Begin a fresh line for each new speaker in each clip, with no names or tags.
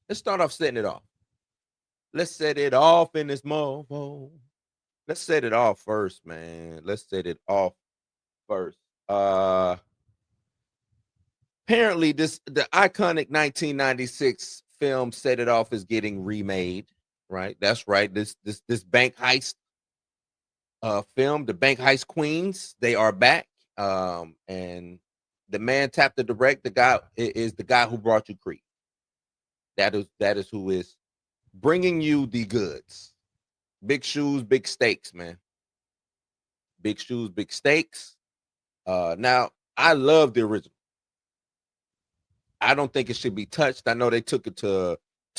Let's start off setting it off. Let's set it off in this mofo. Let's set it off first, man. Let's set it off first. Uh Apparently the iconic 1996 film Set It Off is getting remade, right? That's right. This bank heist film, the bank heist queens, they are back. And the man tapped to direct, the guy is the guy who brought you Creed. That is who is bringing you the goods. Big shoes, big stakes, man. Big shoes, big stakes. Now I love the original. I don't think it should be touched. I know they took it to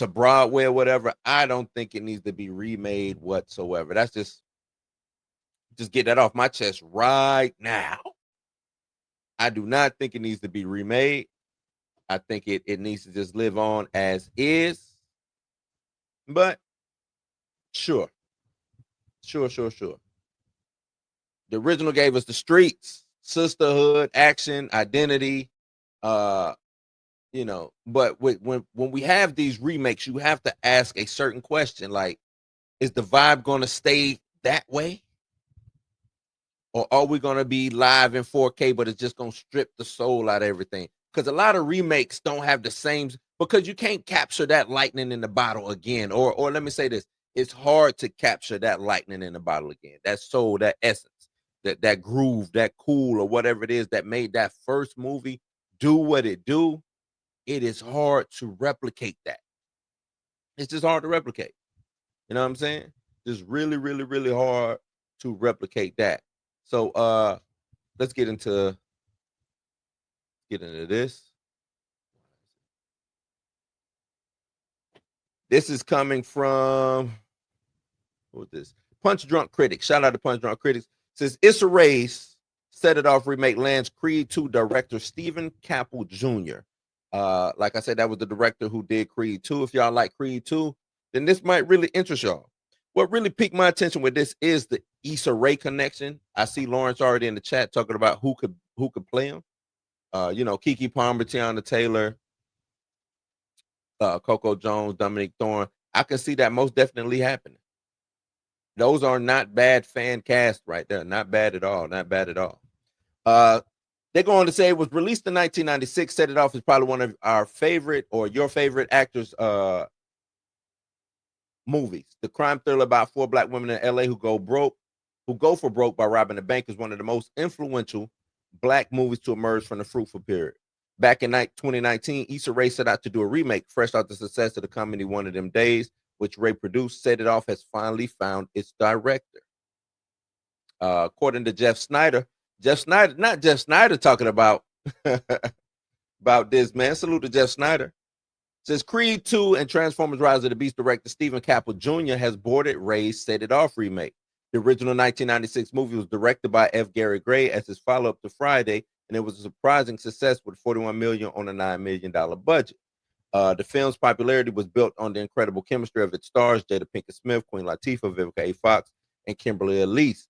Broadway or whatever. I don't think it needs to be remade whatsoever. That's just get that off my chest right now. I do not think it needs to be remade. I think it needs to just live on as is. But sure. The original gave us the streets, sisterhood, action, identity, but when we have these remakes, you have to ask a certain question, like, is the vibe going to stay that way, or are we going to be live in 4K but it's just going to strip the soul out of everything? Because a lot of remakes don't have the same, because you can't capture that lightning in the bottle again, or let me say this, it's hard to capture that lightning in the bottle again, that soul, that essence, that groove, that cool, or whatever it is that made that first movie do what it do. It is hard to replicate that. It's just hard to replicate. You know what I'm saying? Just really, really, really hard to replicate that. So let's get into this. This is coming from what's this? Punch Drunk Critics. Shout out to Punch Drunk Critics. It says Issa Rae's Set It Off remake lands Creed 2 director Steven Caple Jr. Like I said, that was the director who did Creed 2. If y'all like Creed 2, then this might really interest y'all. What really piqued my attention with this is the Issa Rae connection. I see Lawrence already in the chat talking about who could play him. Keke Palmer, Tiana Taylor, Coco Jones, Dominic Thorne. I can see that most definitely happening. Those are not bad fan cast right there. Not bad at all. Not bad at all. They're going to say it was released in 1996. Set It Off is probably one of our favorite or your favorite actors' movies. The crime thriller about 4 black women in LA who go for broke by robbing a bank is one of the most influential black movies to emerge from the fruitful period. Back in 2019, Issa Rae set out to do a remake, fresh out the success of the comedy One of Them Days, which Rae produced. Set It Off has finally found its director. According to Jeff Snyder talking about about this, man. Salute to Jeff Snyder. Says Creed 2 and Transformers Rise of the Beast director Steven Caple Jr. has boarded Rae's Set It Off remake. The original 1996 movie was directed by F. Gary Gray as his follow-up to Friday, and it was a surprising success with $41 million on a $9 million budget. The film's popularity was built on the incredible chemistry of its stars, Jada Pinkett Smith, Queen Latifah, Vivica A. Fox, and Kimberly Elise.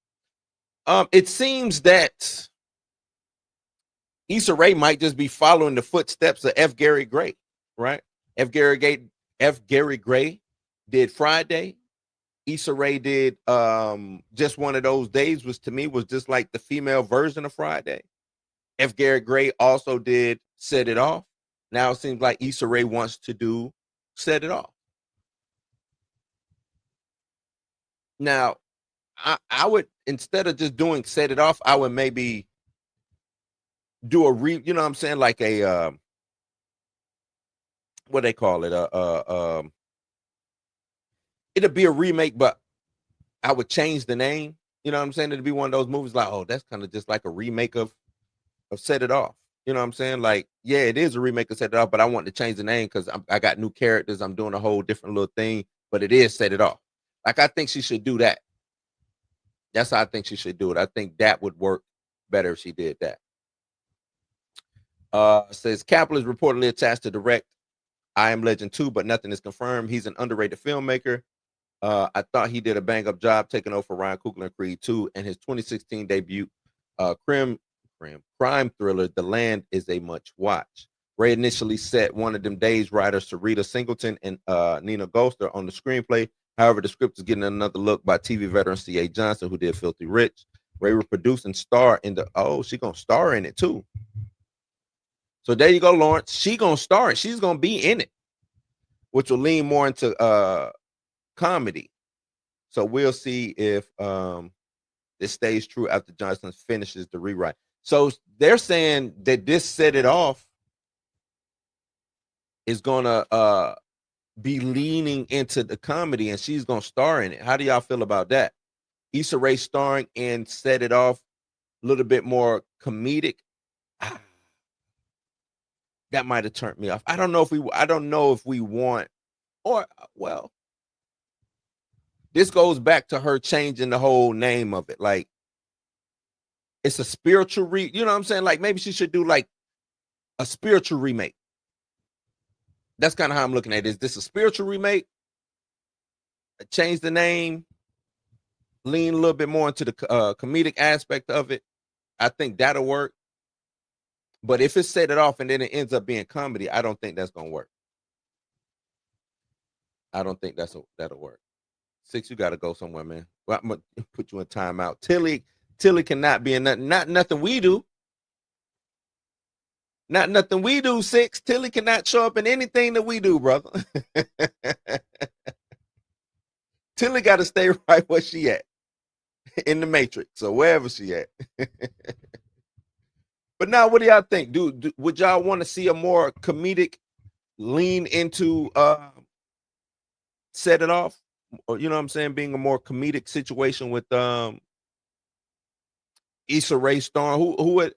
It seems that Issa Rae might just be following the footsteps of F. Gary Gray, right? F. Gary Gray did Friday. Issa Rae did Just One of Those Days, which to me was just like the female version of Friday. F. Gary Gray also did Set It Off. Now it seems like Issa Rae wants to do Set It Off. Now, I would, instead of just doing Set It Off, I would maybe do you know what I'm saying, like a what they call it, it'd be a remake, but I would change the name. You know what I'm saying? It'd be one of those movies like, oh, that's kind of just like a remake of Set It Off. You know what I'm saying? Like, yeah, it is a remake of Set It Off, but I want to change the name because I got new characters. I'm doing a whole different little thing, but it is Set It Off. Like, I think she should do that. That's how I think she should do it. I think that would work better if she did that. Says Caple is reportedly attached to direct I Am Legend 2, but nothing is confirmed. He's an underrated filmmaker. I thought he did a bang up job taking over for Ryan Coogler in Creed 2 and his 2016 debut crime thriller, The Land, is a much watch. Ray initially set one of them days writers, Sarita Singleton and Nina Golster, on the screenplay. However, the script is getting another look by TV veteran C.A. Johnson, who did Filthy Rich. Ray will produce and star in the, oh, she's going to star in it too. So there you go, Lawrence. She's going to star it. She's going to be in it, which will lean more into comedy. So we'll see if this stays true after Johnson finishes the rewrite. So they're saying that this Set It Off is going to be leaning into the comedy, and she's going to star in it. How do y'all feel about that? Issa Rae starring in Set It Off, a little bit more comedic. That might have turned me off. I don't know if we want, or well, this goes back to her changing the whole name of it. Like, it's a spiritual you know what I'm saying? Like, maybe she should do like a spiritual remake. That's kind of how I'm looking at it. Is this a spiritual remake? Change the name, lean a little bit more into the comedic aspect of it. I think that'll work. But if it's Set It Off and then it ends up being comedy, I don't think that's gonna work. I don't think that'll work. 6, you got to go somewhere, man. Well, I'm gonna put you in timeout. Tilly cannot be in nothing. Not nothing we do. Not nothing we do. 6. Tilly cannot show up in anything that we do, brother. Tilly got to stay right where she at, in the Matrix or wherever she at. But now, what do y'all think? Would y'all want to see a more comedic lean into Set It Off? Or, you know what I'm saying, being a more comedic situation with Issa Rae starring, who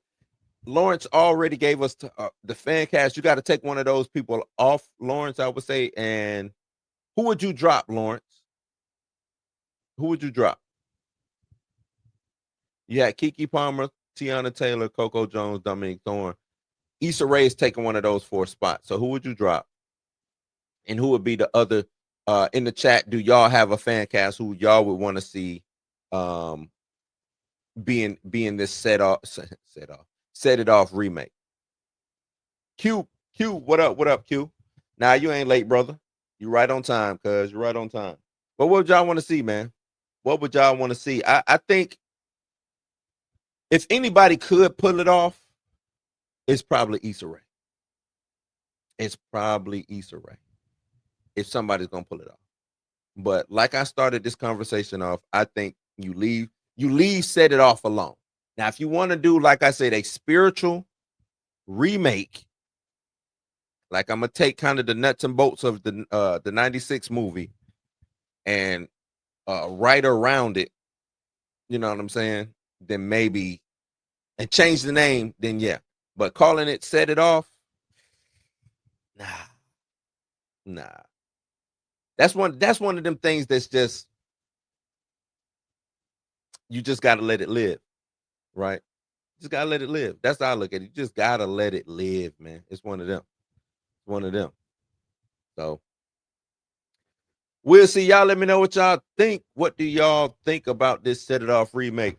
Lawrence already gave us the fan cast. You got to take one of those people off, Lawrence, I would say. And who would you drop, Lawrence? Who would you drop? You had Keke Palmer, Tiana Taylor, Coco Jones, Dominique Thorne. Issa Rae is taking one of those 4 spots. So who would you drop? And who would be the other? In the chat, do y'all have a fan cast who y'all would want to see being this Set It Off remake? Q, what up, Q? Nah, you ain't late, brother. You right on time, cuz you're right on time. But what would y'all want to see, man? What would y'all want to see? I think if anybody could pull it off, it's probably Issa Rae. It's probably Issa Rae. If somebody's gonna pull it off. But like I started this conversation off, I think you leave Set It Off alone. Now, if you want to do, like I said, a spiritual remake, like I'm gonna take kind of the nuts and bolts of the 96 movie and write around it, you know what I'm saying? Then maybe, and change the name, then yeah. But calling it Set It Off, nah. That's one of them things that's just, you just gotta let it live, right? Just gotta let it live. That's how I look at it. You just gotta let it live, man. It's one of them. One of them. So we'll see. Y'all let me know what y'all think. What do y'all think about this Set It Off remake?